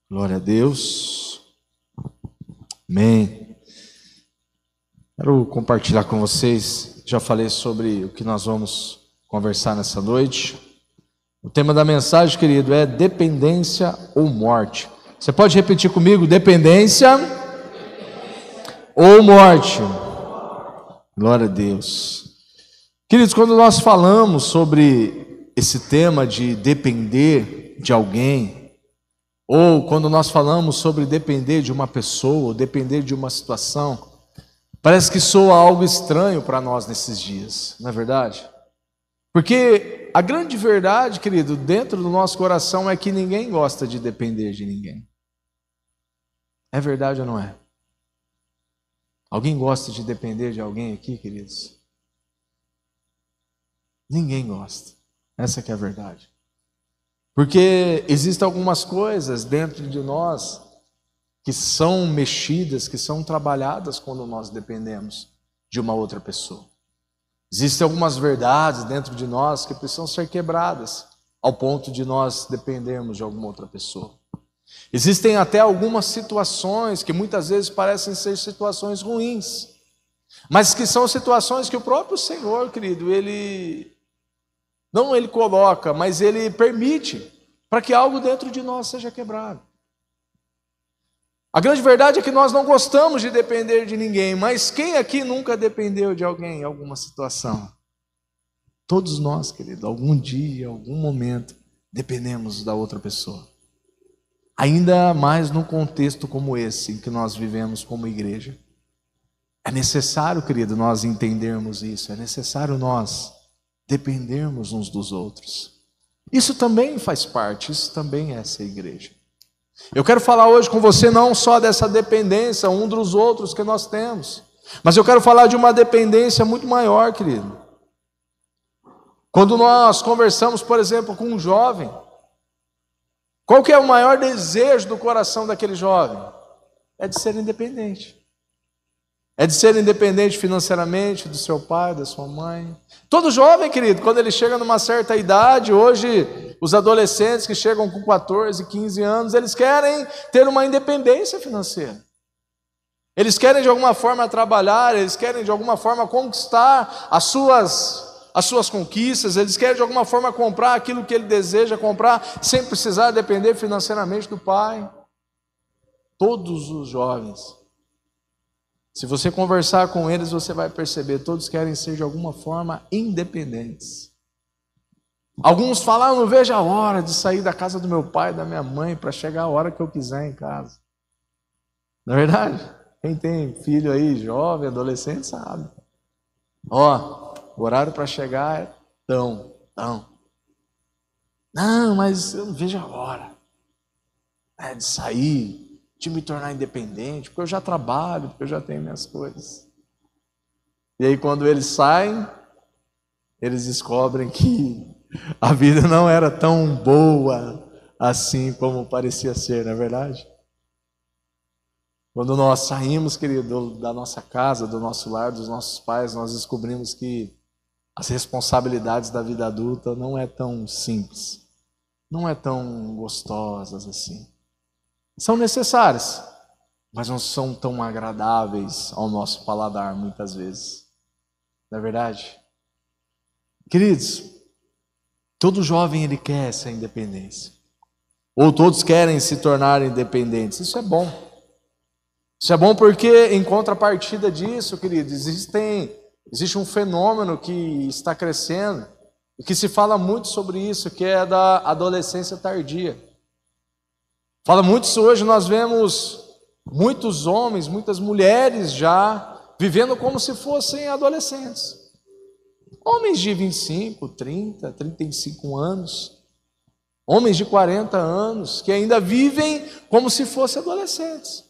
Glória a Deus. Amém. Quero compartilhar com vocês, já falei sobre o que nós vamos conversar nessa noite. O tema da mensagem, querido, é dependência ou morte. Você pode repetir comigo? Dependência ou morte. Glória a Deus. Queridos, quando nós falamos sobre esse tema de depender de alguém, ou quando nós falamos sobre depender de uma pessoa, ou depender de uma situação, parece que soa algo estranho para nós nesses dias, não é verdade? Porque a grande verdade, querido, dentro do nosso coração é que ninguém gosta de depender de ninguém. É verdade ou não é? Alguém gosta de depender de alguém aqui, queridos? Ninguém gosta. Essa que é a verdade. Porque existem algumas coisas dentro de nós que são mexidas, que são trabalhadas quando nós dependemos de uma outra pessoa. Existem algumas verdades dentro de nós que precisam ser quebradas ao ponto de nós dependermos de alguma outra pessoa. Existem até algumas situações que muitas vezes parecem ser situações ruins, mas que são situações que o próprio Senhor, querido, Ele coloca, mas Ele permite para que algo dentro de nós seja quebrado. A grande verdade é que nós não gostamos de depender de ninguém, mas quem aqui nunca dependeu de alguém em alguma situação? Todos nós, querido, algum dia, em algum momento, dependemos da outra pessoa. Ainda mais num contexto como esse, em que nós vivemos como igreja. É necessário, querido, nós entendermos isso, é necessário nós dependermos uns dos outros. Isso também faz parte, isso também é ser igreja. Eu quero falar hoje com você não só dessa dependência um dos outros que nós temos, mas eu quero falar de uma dependência muito maior, querido. Quando nós conversamos, por exemplo, com um jovem, qual que é o maior desejo do coração daquele jovem? É de ser independente. É de ser independente financeiramente do seu pai, da sua mãe. Todo jovem, querido, quando ele chega numa certa idade, hoje os adolescentes que chegam com 14, 15 anos, eles querem ter uma independência financeira. Eles querem de alguma forma trabalhar, eles querem de alguma forma conquistar as suas conquistas, eles querem de alguma forma comprar aquilo que ele deseja comprar, sem precisar depender financeiramente do pai. Todos os jovens, se você conversar com eles, você vai perceber, todos querem ser de alguma forma independentes. Alguns falam, eu não vejo a hora de sair da casa do meu pai, da minha mãe, para chegar a hora que eu quiser em casa. Não é verdade? Quem tem filho aí, jovem, adolescente, sabe. Ó, o horário para chegar é tão. Não, mas eu não vejo a hora de sair, de me tornar independente, porque eu já trabalho, porque eu já tenho minhas coisas. E aí quando eles saem, eles descobrem que a vida não era tão boa assim como parecia ser, não é verdade? Quando nós saímos, querido, da nossa casa, do nosso lar, dos nossos pais, nós descobrimos que as responsabilidades da vida adulta não é tão simples, não é tão gostosas assim. São necessárias, mas não são tão agradáveis ao nosso paladar muitas vezes. Não é verdade? Queridos, todo jovem ele quer essa independência. Ou todos querem se tornar independentes. Isso é bom. Isso é bom porque em contrapartida disso, queridos, existe um fenômeno que está crescendo e que se fala muito sobre isso, que é da adolescência tardia. Fala muito isso hoje, nós vemos muitos homens, muitas mulheres já vivendo como se fossem adolescentes. Homens de 25, 30, 35 anos. Homens de 40 anos que ainda vivem como se fossem adolescentes.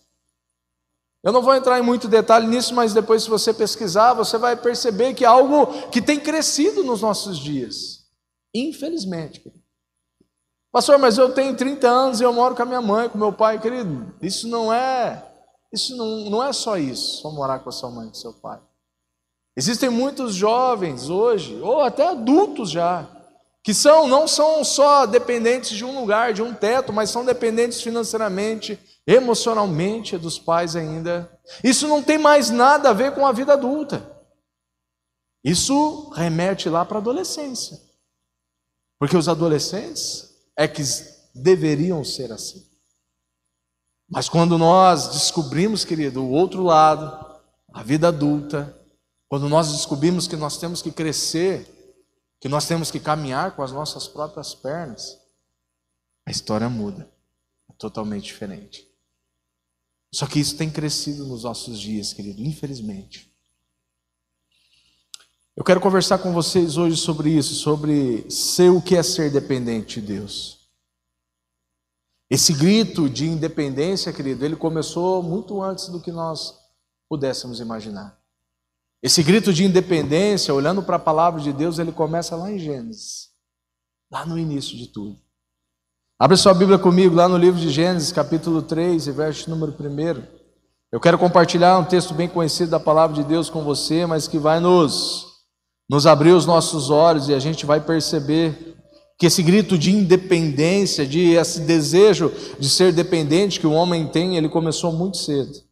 Eu não vou entrar em muito detalhe nisso, mas depois se você pesquisar, você vai perceber que é algo que tem crescido nos nossos dias. Infelizmente, querido. Pastor, mas eu tenho 30 anos e eu moro com a minha mãe, com meu pai, querido. Isso não é só isso, só morar com a sua mãe e com seu pai. Existem muitos jovens hoje, ou até adultos já, que não são só dependentes de um lugar, de um teto, mas são dependentes financeiramente, emocionalmente dos pais ainda. Isso não tem mais nada a ver com a vida adulta. Isso remete lá para a adolescência. Porque os adolescentes é que deveriam ser assim. Mas quando nós descobrimos, querido, o outro lado, a vida adulta, quando nós descobrimos que nós temos que crescer, que nós temos que caminhar com as nossas próprias pernas, a história muda, é totalmente diferente. Só que isso tem crescido nos nossos dias, querido, infelizmente. Eu quero conversar com vocês hoje sobre isso, sobre ser o que é ser dependente de Deus. Esse grito de independência, querido, ele começou muito antes do que nós pudéssemos imaginar. Esse grito de independência, olhando para a palavra de Deus, ele começa lá em Gênesis, lá no início de tudo. Abre sua Bíblia comigo, lá no livro de Gênesis, capítulo 3, verso número 1. Eu quero compartilhar um texto bem conhecido da palavra de Deus com você, mas que vai nos abrir os nossos olhos e a gente vai perceber que esse grito de independência, esse desejo de ser dependente que o homem tem, ele começou muito cedo.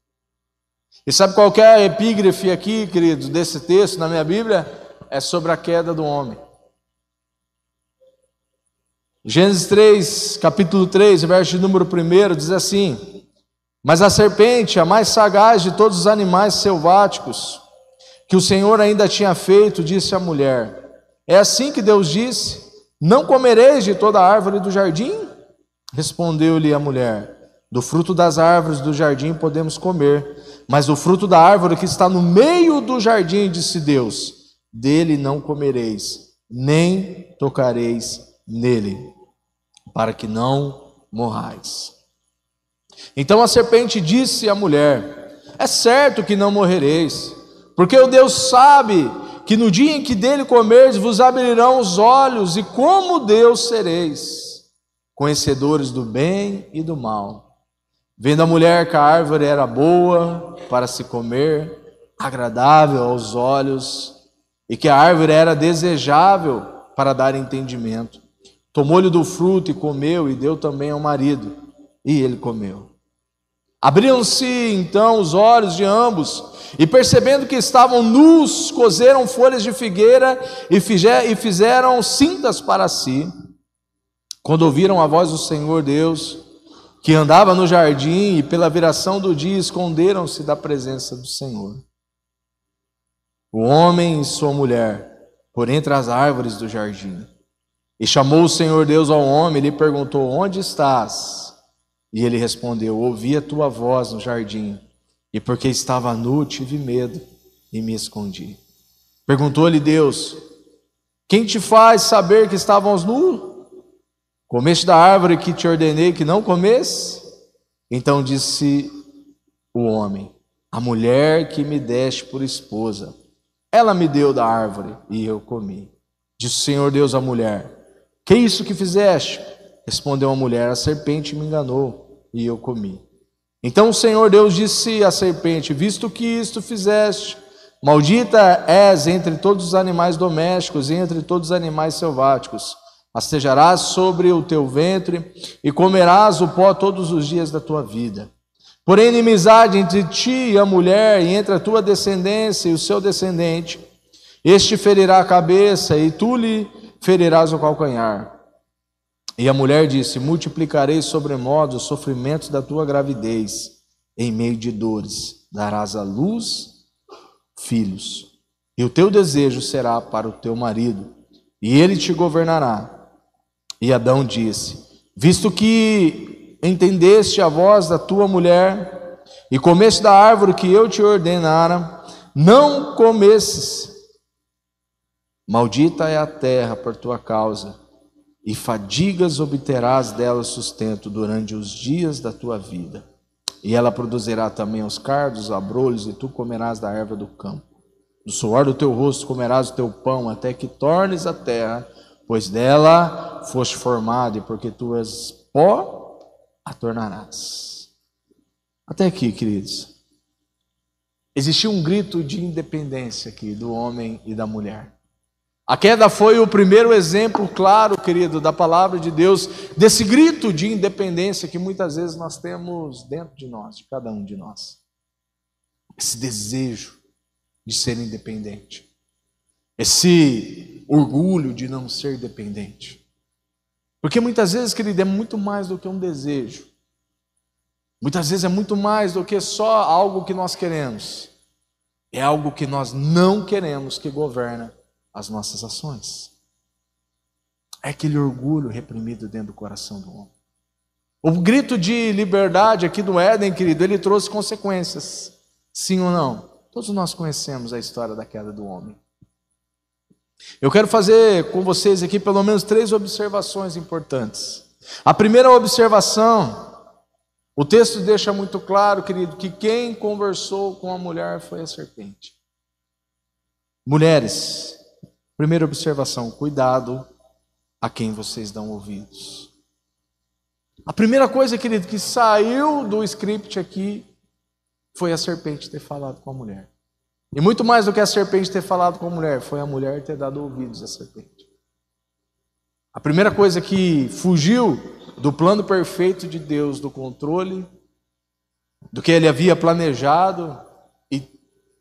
E sabe qual que é a epígrafe aqui, queridos, desse texto na minha Bíblia? É sobre a queda do homem. Gênesis 3, capítulo 3, verso número 1, diz assim: mas a serpente, a mais sagaz de todos os animais selváticos, que o Senhor ainda tinha feito, disse à mulher: é assim que Deus disse, não comereis de toda a árvore do jardim? Respondeu-lhe a mulher: do fruto das árvores do jardim podemos comer, mas do fruto da árvore que está no meio do jardim, disse Deus, dele não comereis, nem tocareis nele, para que não morrais. Então a serpente disse à mulher: é certo que não morrereis, porque o Deus sabe que no dia em que dele comerdes vos abrirão os olhos, e como Deus sereis, conhecedores do bem e do mal. Vendo a mulher que a árvore era boa para se comer, agradável aos olhos, e que a árvore era desejável para dar entendimento, tomou-lhe do fruto e comeu, e deu também ao marido, e ele comeu. Abriram-se então os olhos de ambos, e percebendo que estavam nus, coseram folhas de figueira e fizeram cintas para si. Quando ouviram a voz do Senhor Deus, que andava no jardim, e pela viração do dia esconderam-se da presença do Senhor, o homem e sua mulher, por entre as árvores do jardim. E chamou o Senhor Deus ao homem e lhe perguntou: onde estás? E ele respondeu: ouvi a tua voz no jardim, e porque estava nu tive medo e me escondi. Perguntou-lhe Deus: quem te faz saber que estávamos nus? Comeste da árvore que te ordenei que não comesse? Então disse o homem: a mulher que me deste por esposa, ela me deu da árvore e eu comi. Disse o Senhor Deus à mulher: que é isso que fizeste? Respondeu a mulher: a serpente me enganou e eu comi. Então o Senhor Deus disse à serpente: visto que isto fizeste, maldita és entre todos os animais domésticos e entre todos os animais selváticos. Rastejarás sobre o teu ventre e comerás o pó todos os dias da tua vida. Porém, inimizade entre ti e a mulher, e entre a tua descendência e o seu descendente. Este ferirá a cabeça e tu lhe ferirás o calcanhar. E a mulher disse: multiplicarei sobremodo os sofrimentos da tua gravidez, em meio de dores darás à luz filhos, e o teu desejo será para o teu marido, e ele te governará. E Adão disse: visto que entendeste a voz da tua mulher, e comeste da árvore que eu te ordenara, não comesses, maldita é a terra por tua causa, e fadigas obterás dela sustento durante os dias da tua vida. E ela produzirá também os cardos, os abrolhos, e tu comerás da erva do campo. Do suor do teu rosto comerás o teu pão, até que tornes a terra, pois dela foste formado, e porque tu és pó, a tornarás. Até aqui, queridos. Existia um grito de independência aqui do homem e da mulher. A queda foi o primeiro exemplo claro, querido, da palavra de Deus, desse grito de independência que muitas vezes nós temos dentro de nós, de cada um de nós. Esse desejo de ser independente. Esse orgulho de não ser dependente. Porque muitas vezes, querido, é muito mais do que um desejo. Muitas vezes é muito mais do que só algo que nós queremos. É algo que nós não queremos que governa as nossas ações. É aquele orgulho reprimido dentro do coração do homem. O grito de liberdade aqui do Éden, querido, ele trouxe consequências. Sim ou não? Todos nós conhecemos a história da queda do homem. Eu quero fazer com vocês aqui pelo menos 3 observações importantes. A primeira observação, o texto deixa muito claro, querido, que quem conversou com a mulher foi a serpente. Mulheres, primeira observação, cuidado a quem vocês dão ouvidos. A primeira coisa, querido, que saiu do script aqui foi a serpente ter falado com a mulher. E muito mais do que a serpente ter falado com a mulher, foi a mulher ter dado ouvidos à serpente. A primeira coisa que fugiu do plano perfeito de Deus, do controle, do que ele havia planejado, e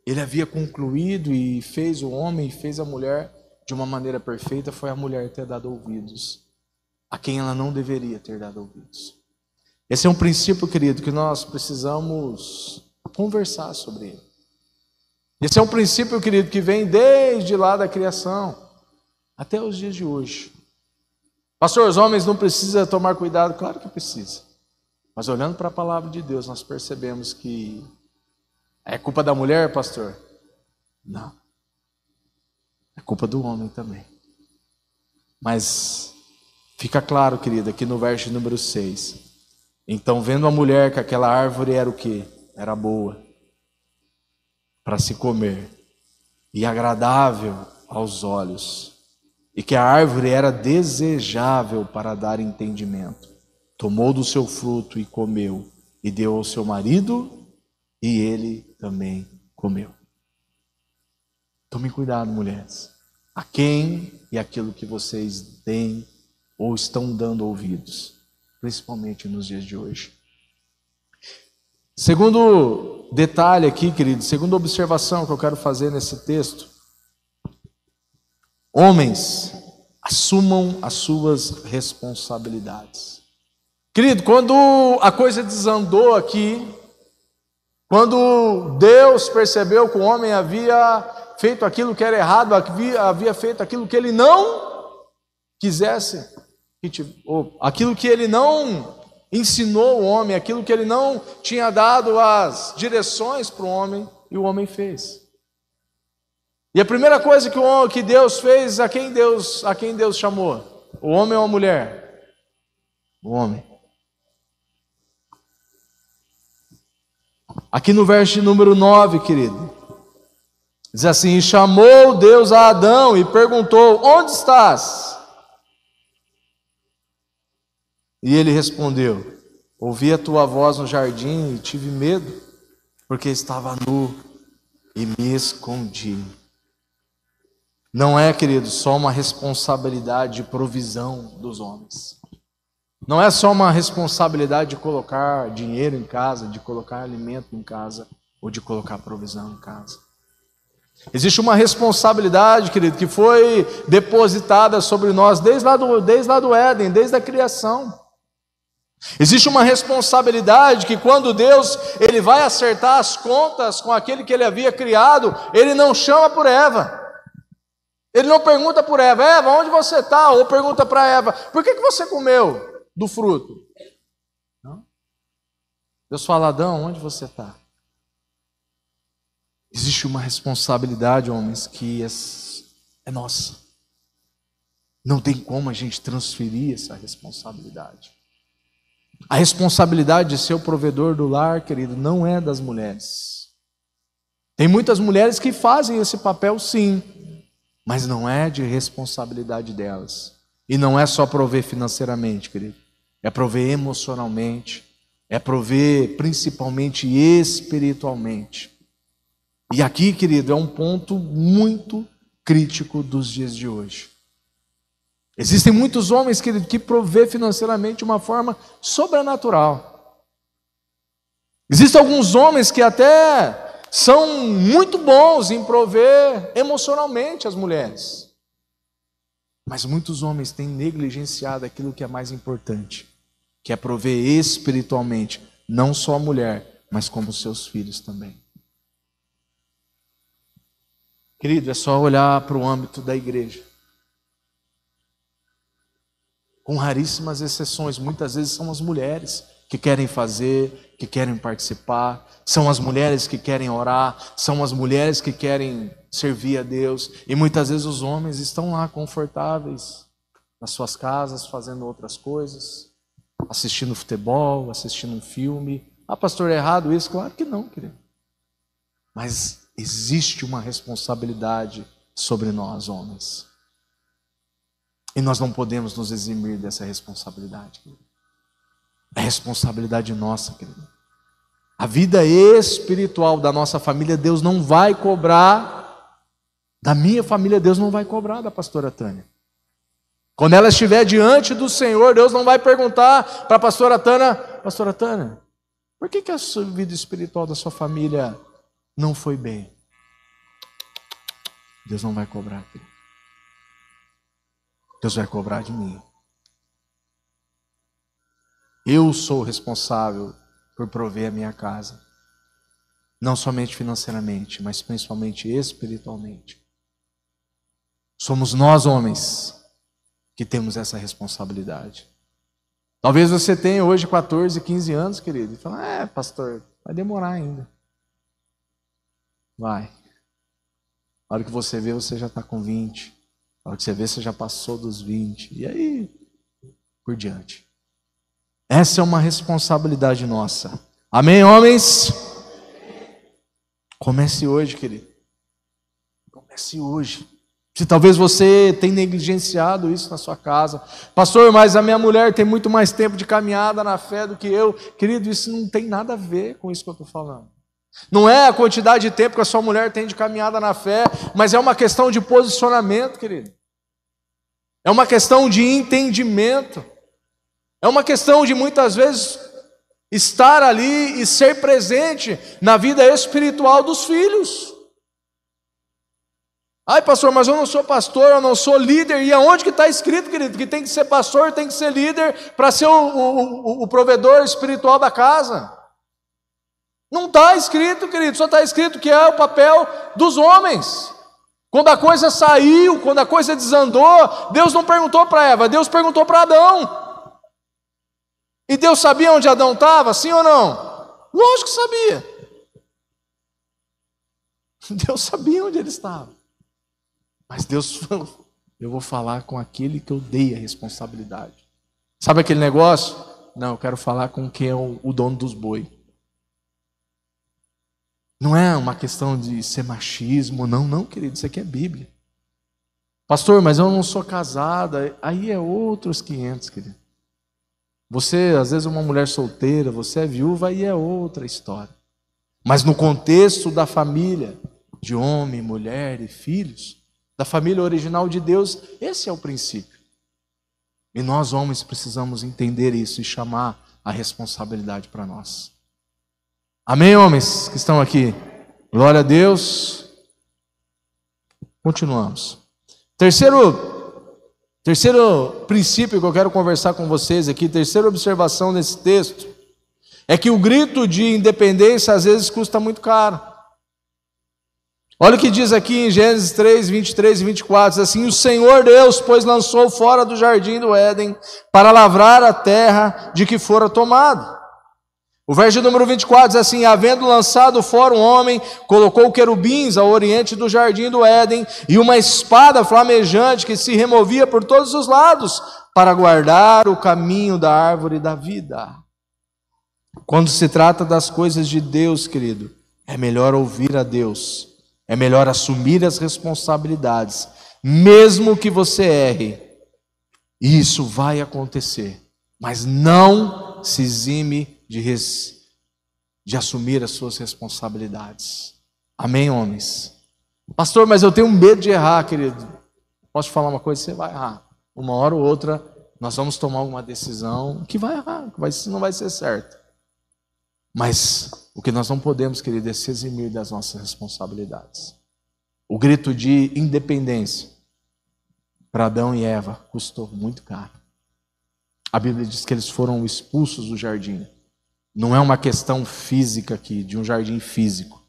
ele havia concluído e fez o homem e fez a mulher de uma maneira perfeita, foi a mulher ter dado ouvidos a quem ela não deveria ter dado ouvidos. Esse é um princípio, querido, que nós precisamos conversar sobre ele. Esse é um princípio, querido, que vem desde lá da criação até os dias de hoje. Pastor, os homens não precisam tomar cuidado? Claro que precisa. Mas olhando para a palavra de Deus, nós percebemos que é culpa da mulher, pastor? Não. É culpa do homem também. Mas fica claro, querido, aqui no verso número 6. Então, vendo a mulher que aquela árvore era o quê? Era boa para se comer e agradável aos olhos, e que a árvore era desejável para dar entendimento, tomou do seu fruto e comeu, e deu ao seu marido, e ele também comeu. Tomem cuidado, mulheres, a quem e aquilo que vocês deem ou estão dando ouvidos, principalmente nos dias de hoje. Segundo detalhe aqui, querido, segunda observação que eu quero fazer nesse texto: homens, assumam as suas responsabilidades. Querido, quando a coisa desandou aqui, quando Deus percebeu que o homem havia feito aquilo que era errado, havia feito aquilo que ele não quisesse, ou aquilo que ele não ensinou o homem, aquilo que ele não tinha dado as direções para o homem, e o homem fez. E a primeira coisa que Deus fez, a quem Deus chamou? O homem ou a mulher? O homem. Aqui no verso número 9, querido, diz assim: e chamou Deus a Adão e perguntou: onde estás? E ele respondeu: ouvi a tua voz no jardim e tive medo, porque estava nu e me escondi. Não é, querido, só uma responsabilidade de provisão dos homens. Não é só uma responsabilidade de colocar dinheiro em casa, de colocar alimento em casa, ou de colocar provisão em casa. Existe uma responsabilidade, querido, que foi depositada sobre nós desde lá do Éden, desde a criação. Existe uma responsabilidade que quando Deus ele vai acertar as contas com aquele que ele havia criado, ele não chama por Eva. Ele não pergunta por Eva: Eva, onde você está? Ou pergunta para Eva: por que você comeu do fruto? Não. Deus fala: Adão, onde você está? Existe uma responsabilidade, homens, que é nossa. Não tem como a gente transferir essa responsabilidade. A responsabilidade de ser o provedor do lar, querido, não é das mulheres. Tem muitas mulheres que fazem esse papel, sim, mas não é de responsabilidade delas. E não é só prover financeiramente, querido. É prover emocionalmente, é prover principalmente espiritualmente. E aqui, querido, é um ponto muito crítico dos dias de hoje. Existem muitos homens que provê financeiramente de uma forma sobrenatural. Existem alguns homens que até são muito bons em prover emocionalmente as mulheres. Mas muitos homens têm negligenciado aquilo que é mais importante, que é prover espiritualmente, não só a mulher, mas como seus filhos também. Querido, é só olhar para o âmbito da igreja. Com raríssimas exceções, muitas vezes são as mulheres que querem fazer, que querem participar, são as mulheres que querem orar, são as mulheres que querem servir a Deus, e muitas vezes os homens estão lá confortáveis nas suas casas, fazendo outras coisas, assistindo futebol, assistindo um filme. Ah, pastor, é errado isso? Claro que não, querido. Mas existe uma responsabilidade sobre nós, homens. E nós não podemos nos eximir dessa responsabilidade, querido. É responsabilidade nossa, querido. A vida espiritual da nossa família, Deus não vai cobrar. Da minha família, Deus não vai cobrar da pastora Tânia. Quando ela estiver diante do Senhor, Deus não vai perguntar para a pastora Tânia, por que a sua vida espiritual da sua família não foi bem? Deus não vai cobrar, querido. Deus vai cobrar de mim. Eu sou responsável por prover a minha casa. Não somente financeiramente, mas principalmente espiritualmente. Somos nós, homens, que temos essa responsabilidade. Talvez você tenha hoje 14, 15 anos, querido, e fala, pastor, vai demorar ainda. Vai. Na hora que você vê, você já está com 20. Na hora que você vê, você já passou dos 20. E aí, por diante. Essa é uma responsabilidade nossa. Amém, homens? Comece hoje, querido. Comece hoje. Se talvez você tenha negligenciado isso na sua casa. Pastor, mas a minha mulher tem muito mais tempo de caminhada na fé do que eu. Querido, isso não tem nada a ver com isso que eu estou falando. Não é a quantidade de tempo que a sua mulher tem de caminhada na fé, mas é uma questão de posicionamento, querido. É uma questão de entendimento. É uma questão de muitas vezes estar ali e ser presente na vida espiritual dos filhos. Ai, pastor, mas eu não sou pastor, eu não sou líder. E aonde que está escrito, querido, que tem que ser pastor, tem que ser líder para ser o provedor espiritual da casa? Não está escrito, querido, só está escrito que é o papel dos homens. Quando a coisa saiu, quando a coisa desandou, Deus não perguntou para Eva, Deus perguntou para Adão. E Deus sabia onde Adão estava, sim ou não? Lógico que sabia. Deus sabia onde ele estava. Mas Deus falou, eu vou falar com aquele que eu dei a responsabilidade. Sabe aquele negócio? Não, eu quero falar com quem é o dono dos boi. Não é uma questão de ser machismo, não, querido, isso aqui é Bíblia. Pastor, mas eu não sou casada, aí é outros 500, querido. Você, às vezes, é uma mulher solteira, você é viúva, aí é outra história. Mas no contexto da família, de homem, mulher e filhos, da família original de Deus, esse é o princípio. E nós, homens, precisamos entender isso e chamar a responsabilidade para nós. Amém, homens que estão aqui? Glória a Deus. Continuamos. Terceiro princípio que eu quero conversar com vocês aqui, terceira observação nesse texto, é que o grito de independência às vezes custa muito caro. Olha o que diz aqui em Gênesis 3, 23 e 24, diz assim, o Senhor Deus, pois lançou fora do jardim do Éden, para lavrar a terra de que fora tomado. O verso número 24 diz assim, havendo lançado fora um homem, colocou querubins ao oriente do jardim do Éden, e uma espada flamejante que se removia por todos os lados, para guardar o caminho da árvore da vida. Quando se trata das coisas de Deus, querido, é melhor ouvir a Deus, é melhor assumir as responsabilidades, mesmo que você erre. Isso vai acontecer, mas não se exime de assumir as suas responsabilidades. Amém, homens? Pastor, mas eu tenho medo de errar, querido. Posso te falar uma coisa? Você vai errar. Uma hora ou outra, nós vamos tomar uma decisão que vai errar, que não vai ser certa. Mas o que nós não podemos, querido, é se eximir das nossas responsabilidades. O grito de independência para Adão e Eva custou muito caro. A Bíblia diz que eles foram expulsos do jardim. Não é uma questão física aqui, de um jardim físico.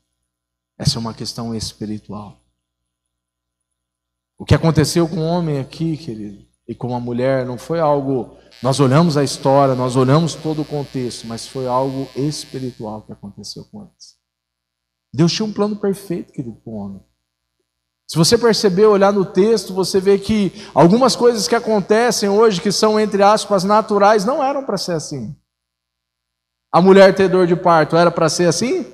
Essa é uma questão espiritual. O que aconteceu com o homem aqui, querido, e com a mulher, não foi algo... Nós olhamos a história, nós olhamos todo o contexto, mas foi algo espiritual que aconteceu com eles. Deus tinha um plano perfeito, querido, com o homem. Se você perceber, olhar no texto, você vê que algumas coisas que acontecem hoje, que são, entre aspas, naturais, não eram para ser assim. A mulher ter dor de parto era para ser assim?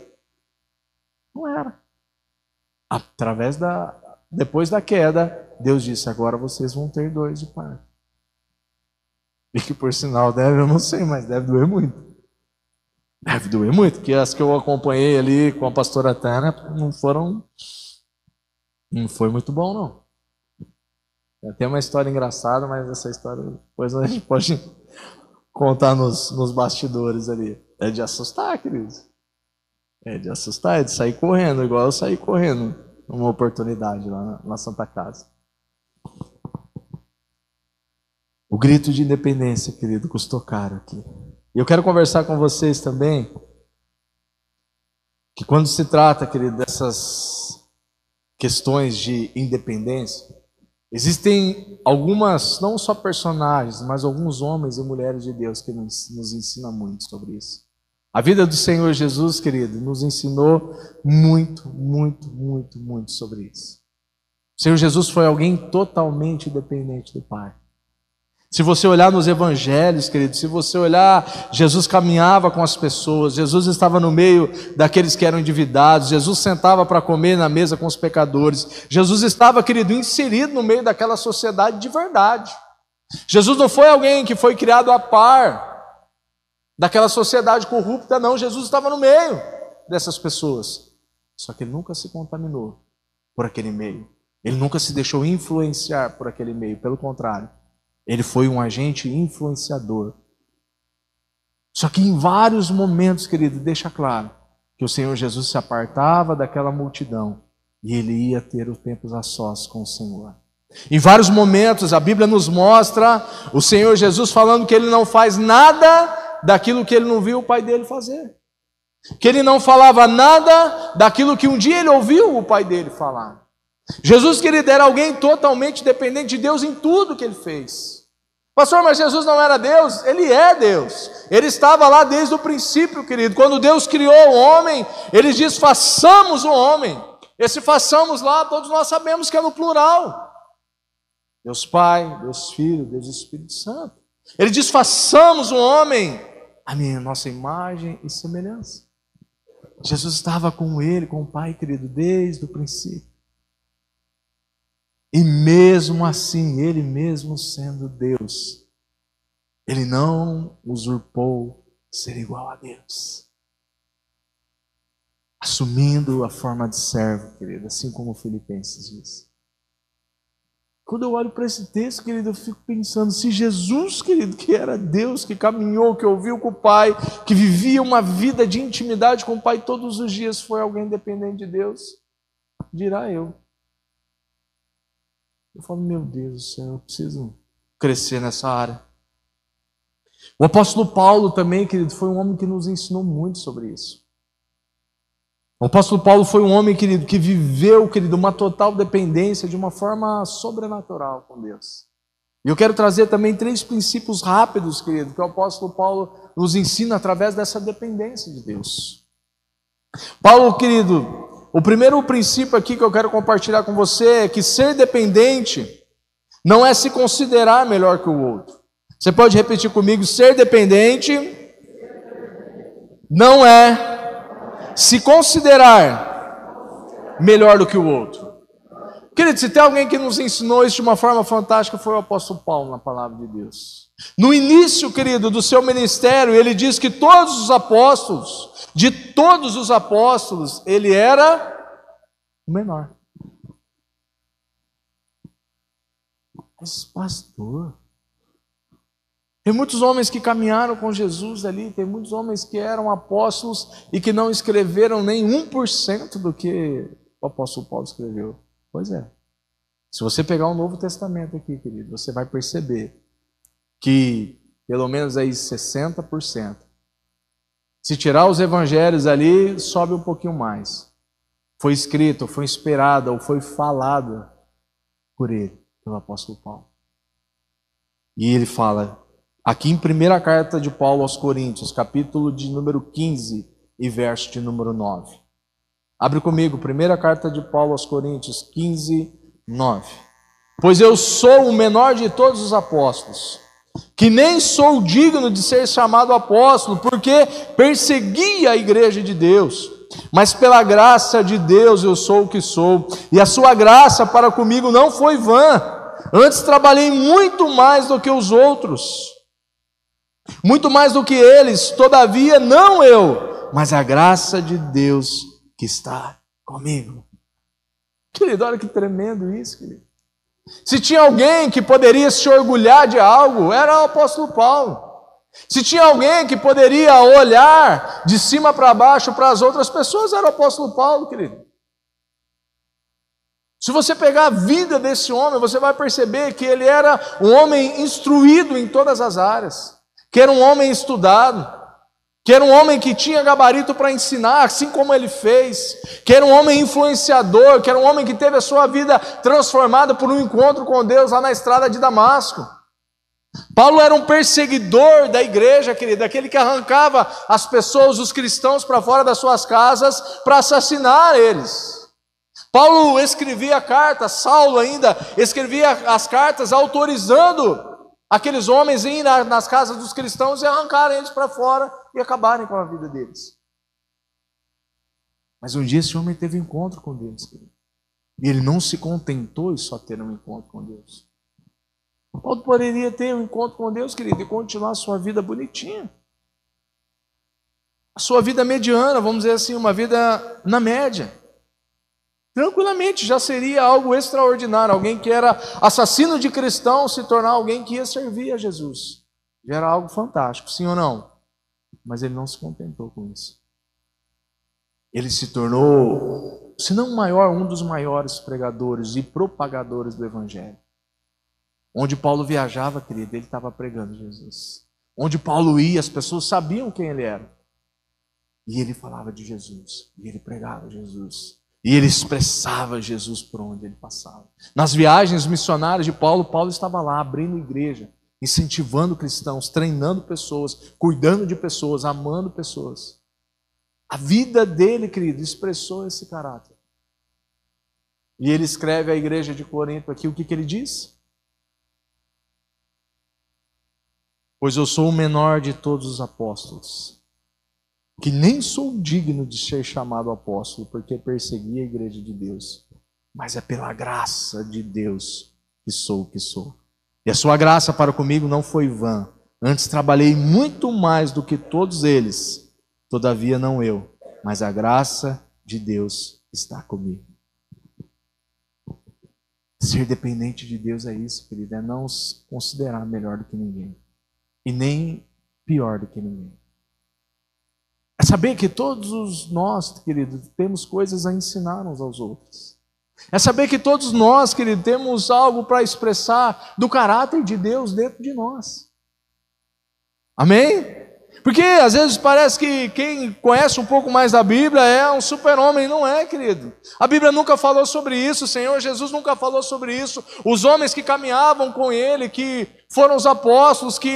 Não era. Depois da queda, Deus disse, agora vocês vão ter dores de parto. E que por sinal eu não sei, mas deve doer muito. Deve doer muito, porque as que eu acompanhei ali com a pastora Tânia não foi muito bom, não. Tem uma história engraçada, mas essa história depois a gente pode contar nos bastidores ali. É de assustar, queridos. É de assustar, é de sair correndo, igual eu saí correndo numa oportunidade lá na Santa Casa. O grito de independência, querido, custou caro aqui. E eu quero conversar com vocês também, que quando se trata, querido, dessas questões de independência, existem algumas, não só personagens, mas alguns homens e mulheres de Deus que nos ensinam muito sobre isso. A vida do Senhor Jesus, querido, nos ensinou muito, muito, muito, muito sobre isso. O Senhor Jesus foi alguém totalmente dependente do Pai. Se você olhar nos evangelhos, querido, se você olhar, Jesus caminhava com as pessoas, Jesus estava no meio daqueles que eram endividados, Jesus sentava para comer na mesa com os pecadores, Jesus estava, querido, inserido no meio daquela sociedade de verdade. Jesus não foi alguém que foi criado a par daquela sociedade corrupta, não. Jesus estava no meio dessas pessoas. Só que ele nunca se contaminou por aquele meio. Ele nunca se deixou influenciar por aquele meio. Pelo contrário, ele foi um agente influenciador. Só que em vários momentos, querido, deixa claro que o Senhor Jesus se apartava daquela multidão e ele ia ter os tempos a sós com o Senhor. Em vários momentos a Bíblia nos mostra o Senhor Jesus falando que ele não faz nada daquilo que ele não viu o pai dele fazer. Que ele não falava nada daquilo que um dia ele ouviu o pai dele falar. Jesus, querido, era alguém totalmente dependente de Deus em tudo que ele fez. Pastor, mas Jesus não era Deus? Ele é Deus. Ele estava lá desde o princípio, querido. Quando Deus criou o homem, ele diz, façamos o homem. Esse façamos lá, todos nós sabemos que é no plural. Deus Pai, Deus Filho, Deus Espírito Santo. Ele diz, façamos o homem a nossa imagem e semelhança. Jesus estava com ele, com o Pai, querido, desde o princípio. E mesmo assim, ele mesmo sendo Deus, ele não usurpou ser igual a Deus. Assumindo a forma de servo, querido, assim como Filipenses diz. Quando eu olho para esse texto, querido, eu fico pensando, se Jesus, querido, que era Deus, que caminhou, que ouviu com o Pai, que vivia uma vida de intimidade com o Pai todos os dias, foi alguém dependente de Deus, dirá eu. Eu falo, meu Deus do céu, eu preciso crescer nessa área. O apóstolo Paulo também, querido, foi um homem que nos ensinou muito sobre isso. O apóstolo Paulo foi um homem, querido, que viveu, querido, uma total dependência de uma forma sobrenatural com Deus. E eu quero trazer também 3 princípios rápidos, querido, que o apóstolo Paulo nos ensina através dessa dependência de Deus. Paulo, querido, o primeiro princípio aqui que eu quero compartilhar com você é que ser dependente não é se considerar melhor que o outro. Você pode repetir comigo, ser dependente não é se considerar melhor do que o outro. Querido, se tem alguém que nos ensinou isso de uma forma fantástica, foi o apóstolo Paulo na palavra de Deus. No início, querido, do seu ministério, ele diz que todos os apóstolos, de todos os apóstolos, ele era o menor. Mas, pastor, tem muitos homens que caminharam com Jesus ali, tem muitos homens que eram apóstolos e que não escreveram nem 1% do que o apóstolo Paulo escreveu. Pois é. Se você pegar o Novo Testamento aqui, querido, você vai perceber que pelo menos aí 60%. Se tirar os evangelhos ali, sobe um pouquinho mais. Foi escrito, foi inspirado, ou foi falado por ele, pelo apóstolo Paulo. E ele fala, aqui em primeira carta de Paulo aos Coríntios, capítulo de número 15 e verso de número 9. Abre comigo, primeira carta de Paulo aos Coríntios, 15, 9. Pois eu sou o menor de todos os apóstolos, que nem sou digno de ser chamado apóstolo, porque persegui a igreja de Deus. Mas pela graça de Deus eu sou o que sou, e a sua graça para comigo não foi vã. Antes trabalhei muito mais do que os outros, muito mais do que eles, todavia não eu, mas a graça de Deus que está comigo. Querido, olha que tremendo isso, querido. Se tinha alguém que poderia se orgulhar de algo, era o apóstolo Paulo. Se tinha alguém que poderia olhar de cima para baixo para as outras pessoas, era o apóstolo Paulo, querido. Se você pegar a vida desse homem, você vai perceber que ele era um homem instruído em todas as áreas, que era um homem estudado, que era um homem que tinha gabarito para ensinar, assim como ele fez, que era um homem influenciador, que era um homem que teve a sua vida transformada por um encontro com Deus lá na estrada de Damasco. Paulo era um perseguidor da igreja, querido, aquele que arrancava as pessoas, os cristãos, para fora das suas casas para assassinar eles. Paulo escrevia cartas, Saulo ainda escrevia as cartas autorizando aqueles homens irem nas casas dos cristãos e arrancarem eles para fora e acabarem com a vida deles. Mas um dia esse homem teve um encontro com Deus, querido. E ele não se contentou em só ter um encontro com Deus. Paulo poderia ter um encontro com Deus, querido, e continuar a sua vida bonitinha. A sua vida mediana, vamos dizer assim, uma vida na média. Tranquilamente, já seria algo extraordinário. Alguém que era assassino de cristãos se tornar alguém que ia servir a Jesus. Já era algo fantástico, sim ou não? Mas ele não se contentou com isso. Ele se tornou, se não o maior, um dos maiores pregadores e propagadores do Evangelho. Onde Paulo viajava, querido, ele estava pregando Jesus. Onde Paulo ia, as pessoas sabiam quem ele era. E ele falava de Jesus. E ele pregava Jesus. E ele expressava Jesus por onde ele passava. Nas viagens missionárias de Paulo, Paulo estava lá abrindo igreja, incentivando cristãos, treinando pessoas, cuidando de pessoas, amando pessoas. A vida dele, querido, expressou esse caráter. E ele escreve à igreja de Corinto aqui, o que ele diz? Pois eu sou o menor de todos os apóstolos, que nem sou digno de ser chamado apóstolo, porque persegui a igreja de Deus, mas é pela graça de Deus que sou o que sou. E a sua graça para comigo não foi vã. Antes trabalhei muito mais do que todos eles, todavia não eu, mas a graça de Deus está comigo. Ser dependente de Deus é isso, querido, é não se considerar melhor do que ninguém, e nem pior do que ninguém. É saber que todos nós, querido, temos coisas a ensinar uns aos outros. É saber que todos nós, querido, temos algo para expressar do caráter de Deus dentro de nós. Amém? Porque às vezes parece que quem conhece um pouco mais da Bíblia é um super-homem. Não é, querido. A Bíblia nunca falou sobre isso, o Senhor Jesus nunca falou sobre isso. Os homens que caminhavam com Ele, que foram os apóstolos, que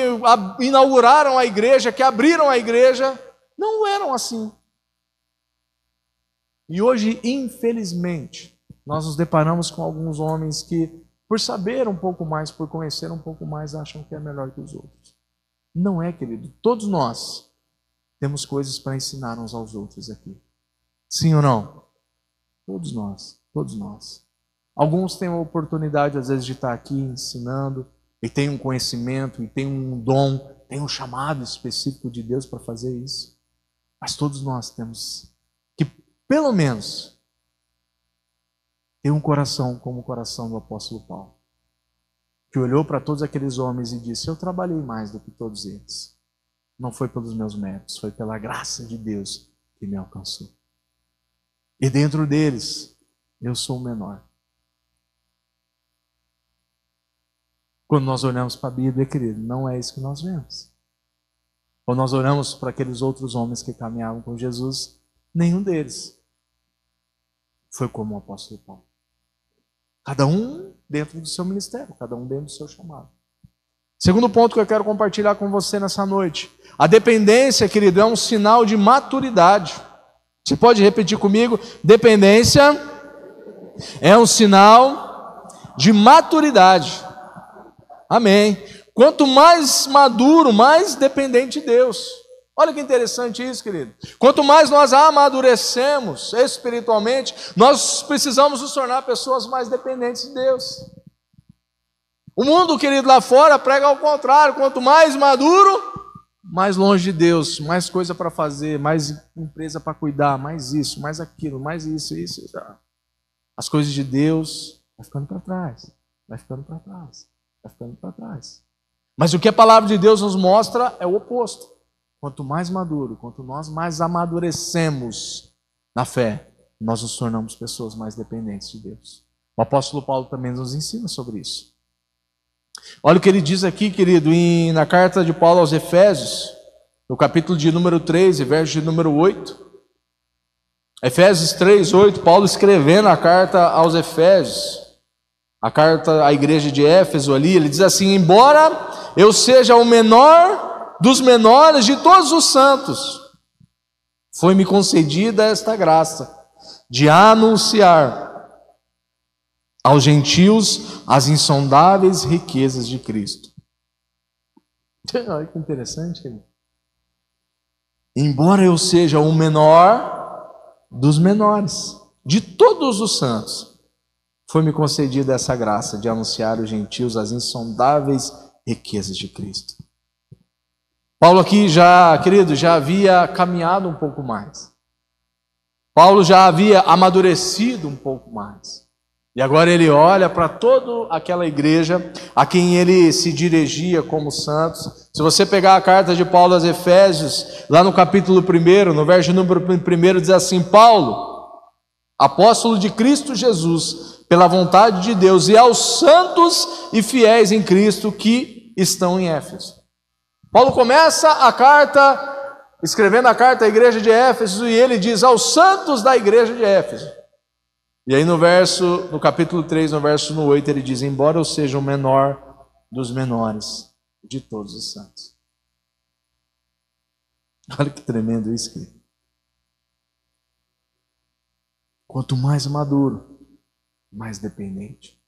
inauguraram a igreja, que abriram a igreja, não eram assim. E hoje, infelizmente, nós nos deparamos com alguns homens que, por saber um pouco mais, por conhecer um pouco mais, acham que é melhor que os outros. Não é, querido. Todos nós temos coisas para ensinar uns aos outros aqui. Sim ou não? Todos nós. Todos nós. Alguns têm a oportunidade, às vezes, de estar aqui ensinando, e tem um conhecimento, e tem um dom, tem um chamado específico de Deus para fazer isso. Mas todos nós temos que, pelo menos, ter um coração como o coração do apóstolo Paulo. que olhou para todos aqueles homens e disse: eu trabalhei mais do que todos eles. Não foi pelos meus méritos, foi pela graça de Deus que me alcançou. E dentro deles, eu sou o menor. Quando nós olhamos para a Bíblia, querido, não é isso que nós vemos. Quando nós olhamos para aqueles outros homens que caminhavam com Jesus, nenhum deles foi como o apóstolo Paulo. Cada um dentro do seu ministério, cada um dentro do seu chamado. Segundo ponto que eu quero compartilhar com você nessa noite. A dependência, querido, é um sinal de maturidade. Você pode repetir comigo? Dependência é um sinal de maturidade. Amém. Quanto mais maduro, mais dependente de Deus. Olha que interessante isso, querido. Quanto mais nós amadurecemos espiritualmente, nós precisamos nos tornar pessoas mais dependentes de Deus. O mundo, querido, lá fora prega ao contrário. Quanto mais maduro, mais longe de Deus, mais coisa para fazer, mais empresa para cuidar, mais isso, mais aquilo, mais isso. As coisas de Deus vai ficando para trás, vai ficando para trás, vai ficando para trás. Mas o que a palavra de Deus nos mostra é o oposto. Quanto mais maduro, quanto nós mais amadurecemos na fé, nós nos tornamos pessoas mais dependentes de Deus. O apóstolo Paulo também nos ensina sobre isso. Olha o que ele diz aqui, querido, na carta de Paulo aos Efésios, no capítulo de número 3, verso de número 8. Efésios 3, 8, Paulo escrevendo a carta aos Efésios, a carta à igreja de Éfeso ali, ele diz assim: embora eu seja o menor dos menores de todos os santos, foi-me concedida esta graça de anunciar aos gentios as insondáveis riquezas de Cristo. Olha que interessante, querido. Embora eu seja o menor dos menores, de todos os santos, foi-me concedida essa graça de anunciar aos gentios as insondáveis riquezas de Cristo. Paulo aqui já, querido, já havia caminhado um pouco mais. Paulo já havia amadurecido um pouco mais. E agora ele olha para toda aquela igreja a quem ele se dirigia como santos. Se você pegar a carta de Paulo aos Efésios, lá no capítulo 1, no verso número 1, diz assim: Paulo, apóstolo de Cristo Jesus, pela vontade de Deus, e aos santos e fiéis em Cristo que estão em Éfeso. Paulo começa a carta, escrevendo a carta à igreja de Éfeso, e ele diz aos santos da igreja de Éfeso. E aí no capítulo 3, no verso 8, ele diz: embora eu seja o menor dos menores de todos os santos. Olha que tremendo isso, querido. Quanto mais maduro, mais dependente.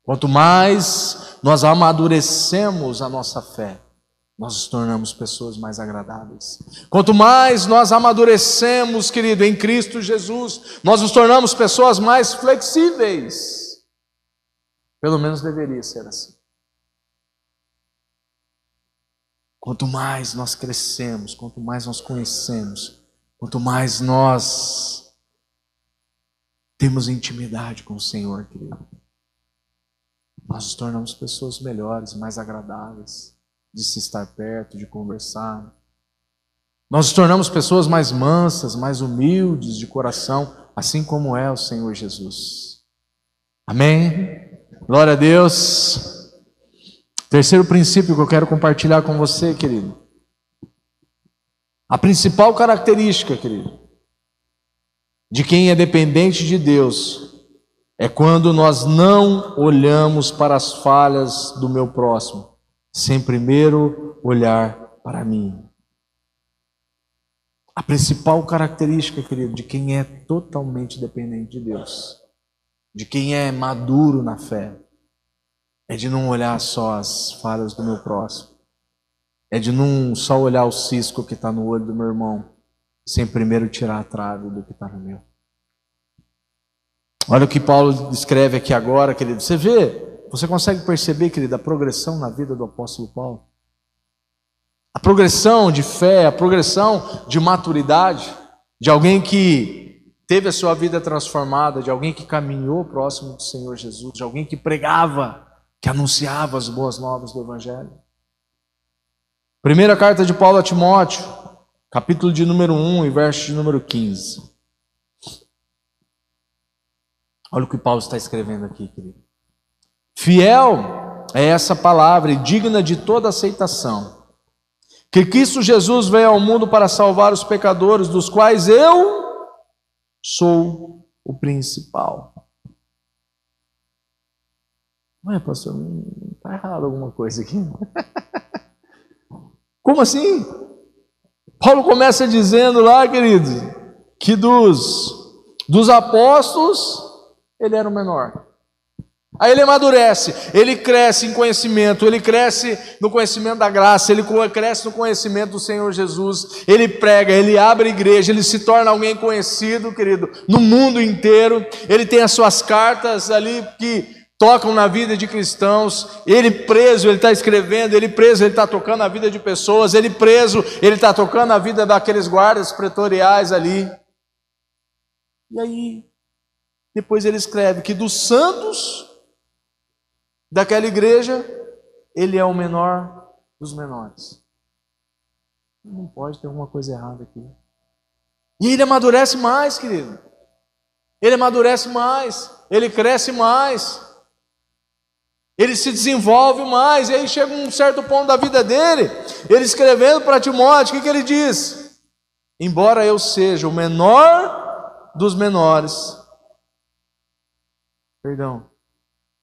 Quanto mais nós amadurecemos a nossa fé, nós nos tornamos pessoas mais agradáveis. Quanto mais nós amadurecemos, querido, em Cristo Jesus, nós nos tornamos pessoas mais flexíveis. Pelo menos deveria ser assim. Quanto mais nós crescemos, quanto mais nós conhecemos, quanto mais nós temos intimidade com o Senhor, querido, nós nos tornamos pessoas melhores, mais agradáveis de se estar perto, de conversar. Nós nos tornamos pessoas mais mansas, mais humildes de coração, assim como é o Senhor Jesus. Amém? Glória a Deus. Terceiro princípio que eu quero compartilhar com você, querido. A principal característica, querido, de quem é dependente de Deus é quando nós não olhamos para as falhas do meu próximo, sem primeiro olhar para mim. A principal característica, querido, de quem é totalmente dependente de Deus, de quem é maduro na fé, é de não olhar só as falhas do meu próximo, é de não só olhar o cisco que está no olho do meu irmão, sem primeiro tirar a trave do que está no meu. Olha o que Paulo escreve aqui agora, querido. Você consegue perceber, querido, a progressão na vida do apóstolo Paulo? A progressão de fé, a progressão de maturidade, de alguém que teve a sua vida transformada, de alguém que caminhou próximo do Senhor Jesus, de alguém que pregava que anunciava as boas novas do Evangelho. Primeira carta de Paulo a Timóteo, capítulo de número 1 e verso de número 15. Olha o que Paulo está escrevendo aqui, querido. Fiel é essa palavra e digna de toda aceitação, que Cristo Jesus veio ao mundo para salvar os pecadores, dos quais eu sou o principal. Ué, pastor, está errado alguma coisa aqui. Como assim? Paulo começa dizendo lá, queridos, que dos apóstolos, ele era o menor. Aí ele amadurece, ele cresce em conhecimento, ele cresce no conhecimento da graça, ele cresce no conhecimento do Senhor Jesus, ele prega, ele abre a igreja, ele se torna alguém conhecido, querido, no mundo inteiro. Ele tem as suas cartas ali que tocam na vida de cristãos. Ele preso, ele está escrevendo, ele preso, ele está tocando a vida de pessoas, ele preso, ele está tocando a vida daqueles guardas pretoriais ali. E aí, depois ele escreve que dos santos daquela igreja, ele é o menor dos menores. Não pode ter alguma coisa errada aqui. E ele amadurece mais, querido. Ele amadurece mais, ele cresce mais, ele se desenvolve mais. E aí chega um certo ponto da vida dele, ele escrevendo para Timóteo, o que ele diz? Embora eu seja o menor dos menores. Perdão,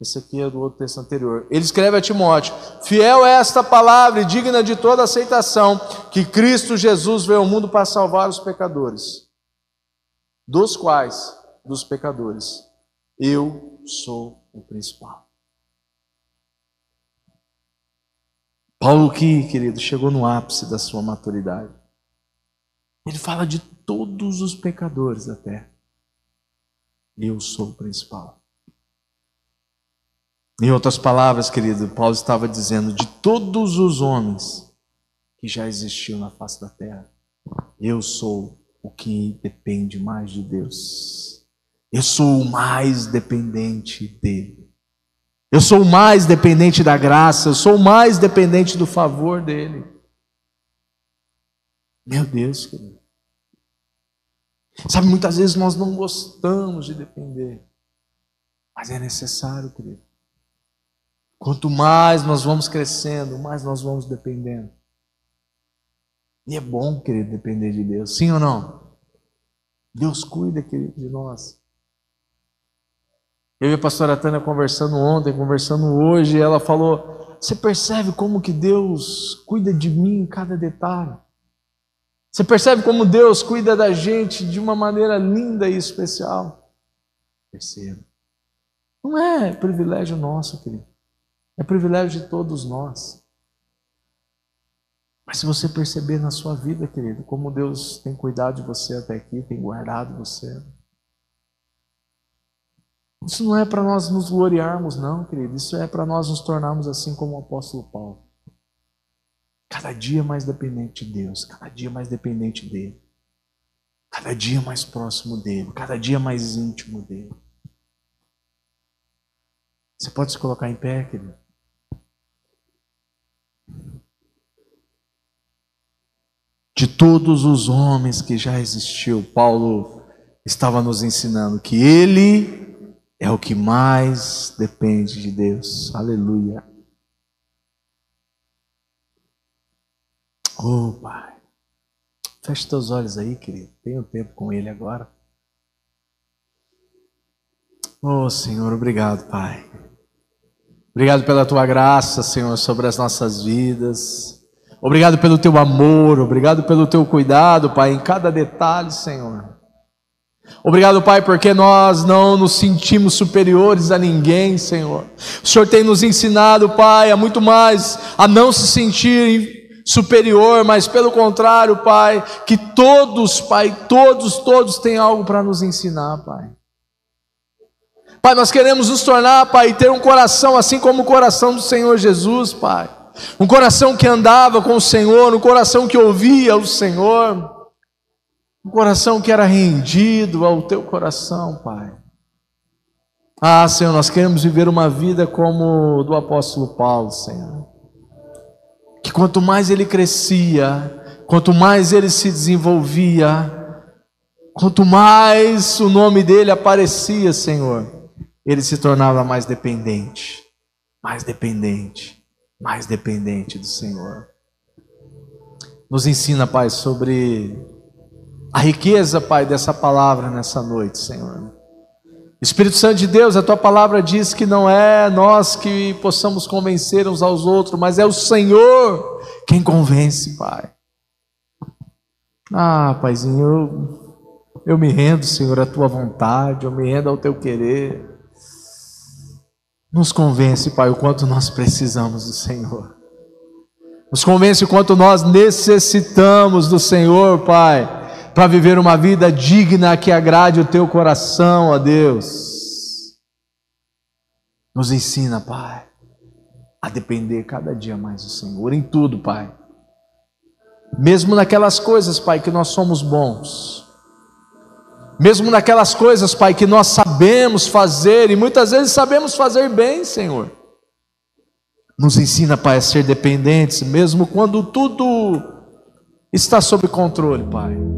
esse aqui é do outro texto anterior. Ele escreve a Timóteo: fiel é esta palavra e digna de toda aceitação, que Cristo Jesus veio ao mundo para salvar os pecadores, dos quais, dos pecadores, eu sou o principal. Paulo que, querido, chegou no ápice da sua maturidade. Ele fala de todos os pecadores da terra. Eu sou o principal. Em outras palavras, querido, Paulo estava dizendo: de todos os homens que já existiu na face da terra, eu sou o que depende mais de Deus. Eu sou o mais dependente dele. Eu sou o mais dependente da graça. Eu sou o mais dependente do favor dele. Meu Deus, querido. Sabe, muitas vezes nós não gostamos de depender, mas é necessário, querido. Quanto mais nós vamos crescendo, mais nós vamos dependendo. E é bom, querido, depender de Deus. Sim ou não? Deus cuida, querido, de nós. Eu e a pastora Tânia conversando ontem, conversando hoje, ela falou: você percebe como que Deus cuida de mim em cada detalhe? Você percebe como Deus cuida da gente de uma maneira linda e especial? Perceba. Não é privilégio nosso, querido. É privilégio de todos nós. Mas se você perceber na sua vida, querido, como Deus tem cuidado de você até aqui, tem guardado você. Isso não é para nós nos gloriarmos, não, querido. Isso é para nós nos tornarmos assim como o apóstolo Paulo. Cada dia mais dependente de Deus, cada dia mais dependente dele. Cada dia mais próximo dele, cada dia mais íntimo dele. Você pode se colocar em pé, querido? De todos os homens que já existiu, Paulo estava nos ensinando que ele é o que mais depende de Deus. Aleluia. Oh, Pai. Feche teus olhos aí, querido. Tenha um tempo com ele agora. Oh, Senhor, obrigado, Pai. Obrigado pela tua graça, Senhor, sobre as nossas vidas. Obrigado pelo teu amor, obrigado pelo teu cuidado, Pai, em cada detalhe, Senhor. Obrigado, Pai, porque nós não nos sentimos superiores a ninguém, Senhor. O Senhor tem nos ensinado, Pai, a muito mais, a não se sentir superior, mas pelo contrário, Pai, que todos, Pai, todos têm algo para nos ensinar, Pai. Pai, nós queremos nos tornar, Pai, ter um coração assim como o coração do Senhor Jesus, Pai. Um coração que andava com o Senhor, um coração que ouvia o Senhor, um coração que era rendido ao teu coração, Pai. Ah, Senhor, nós queremos viver uma vida como do apóstolo Paulo, Senhor. Que quanto mais ele crescia, quanto mais ele se desenvolvia, quanto mais o nome dele aparecia, Senhor, ele se tornava mais dependente, mais dependente, mais dependente do Senhor. Nos ensina, Pai, sobre a riqueza, Pai, dessa palavra nessa noite, Senhor. Espírito Santo de Deus, a Tua palavra diz que não é nós que possamos convencer uns aos outros, mas é o Senhor quem convence, Pai. Ah, Paizinho, eu me rendo, Senhor, à Tua vontade, eu me rendo ao Teu querer. Nos convence, Pai, o quanto nós precisamos do Senhor. Nos convence o quanto nós necessitamos do Senhor, Pai, para viver uma vida digna que agrade o Teu coração, ó Deus. Nos ensina, Pai, a depender cada dia mais do Senhor, em tudo, Pai. Mesmo naquelas coisas, Pai, que nós somos bons. Mesmo naquelas coisas, Pai, que nós sabemos fazer, e muitas vezes sabemos fazer bem, Senhor. Nos ensina, Pai, a ser dependentes, mesmo quando tudo está sob controle, Pai.